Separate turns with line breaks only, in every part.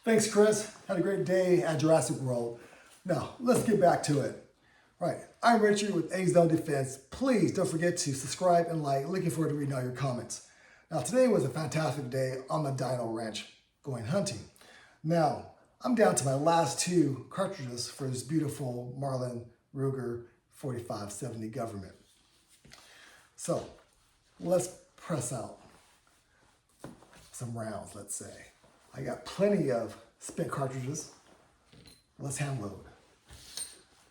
Thanks, Chris. Had a great day at Jurassic World. Now, let's get back to it. Right, I'm Richard with A-Zone Defense. Please don't forget to subscribe and like. Looking forward to reading all your comments. Now, today was a fantastic day on the Dino Ranch going hunting. Now, I'm down to my last 2 cartridges for this beautiful Marlin Ruger 4570 Government. So, let's press out some rounds, let's say. I got plenty of spent cartridges. Let's hand load.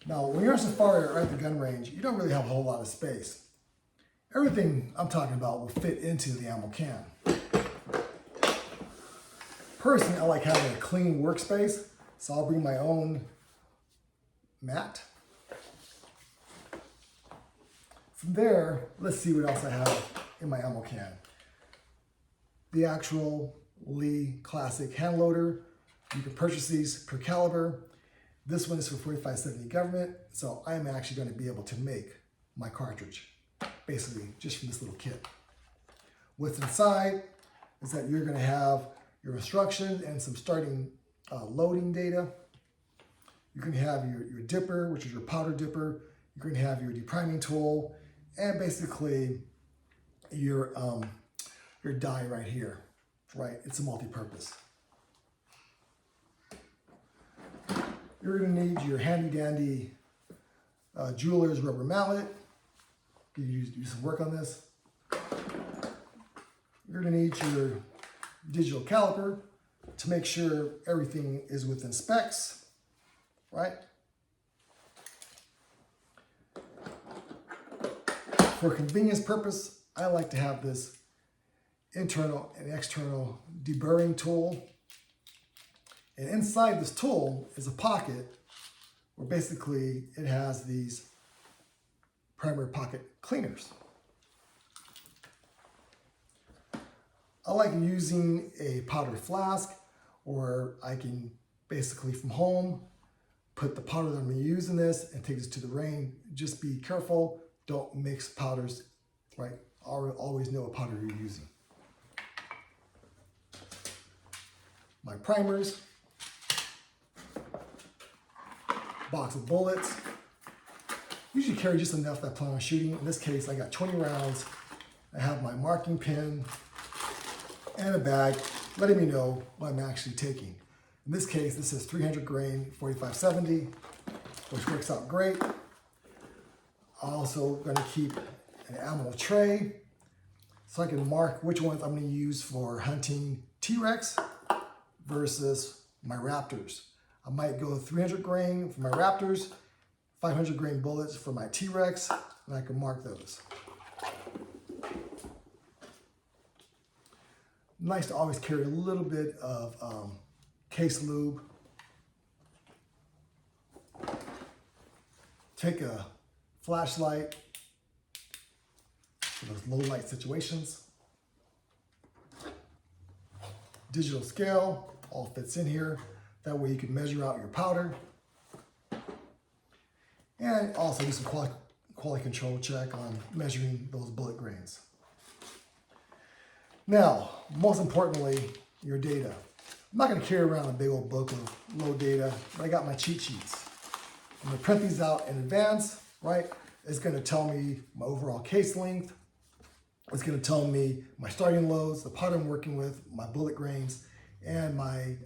Now, when you're on safari or at the gun range, you don't really have a whole lot of space. Everything I'm talking about will fit into the ammo can. Personally, I like having a clean workspace, so I'll bring my own mat. From there, let's see what else I have in my ammo can. The actual Lee Classic hand loader. You can purchase these per caliber. This one is for 4570 Government, so I am actually going to be able to make my cartridge, basically just from this little kit. What's inside is that you're going to have your instructions and some starting loading data. You're going to have your dipper, which is your powder dipper. You're going to have your depriming tool, and basically your die right here. Right, it's a multi-purpose. You're going to need your handy-dandy jeweler's rubber mallet. You do some work on this. You're going to need your digital caliper to make sure everything is within specs, right? For convenience purpose, I like to have this internal and external deburring tool. And inside this tool is a pocket where basically it has these primary pocket cleaners. I like using a powder flask, or I can basically from home put the powder that I'm going to use in this and take this to the range. Just be careful, don't mix powders, right? Always know what powder you're using. My primers, box of bullets. Usually carry just enough that I plan on shooting. In this case, I got 20 rounds. I have my marking pen and a bag letting me know what I'm actually taking. In this case, this is 300 grain 4570, which works out great. I'm also going to keep an ammo tray so I can mark which ones I'm going to use for hunting T-Rex versus my Raptors. I might go 300 grain for my Raptors, 500 grain bullets for my T-Rex, and I can mark those. Nice to always carry a little bit of case lube. Take a flashlight for those low light situations. Digital scale, all fits in here. That way you can measure out your powder. And also do some quality control check on measuring those bullet grains. Now, most importantly, your data. I'm not going to carry around a big old book of low data, but I got my cheat sheets. I'm going to print these out in advance, right? It's going to tell me my overall case length. It's going to tell me my starting loads, the powder I'm working with, my bullet grains, and my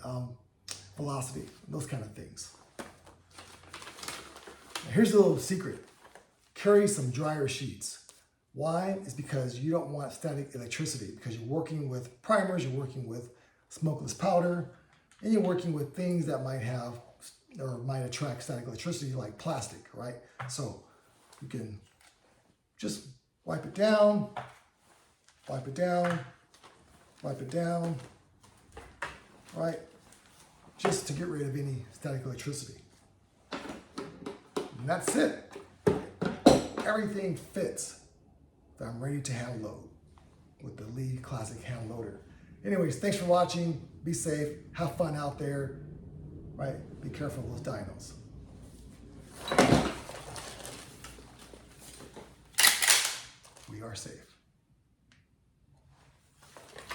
velocity, those kind of things. Now here's a little secret. Carry some dryer sheets. Why? It's because you don't want static electricity, because you're working with primers, you're working with smokeless powder, and you're working with things that might have or might attract static electricity like plastic, right? So you can just wipe it down, wipe it down, wipe it down, right? Just to get rid of any static electricity. And that's it. Everything fits. I'm ready to hand load with the Lee Classic hand loader. Anyways, thanks for watching. Be safe. Have fun out there. Right? Be careful of those dinos. We are safe.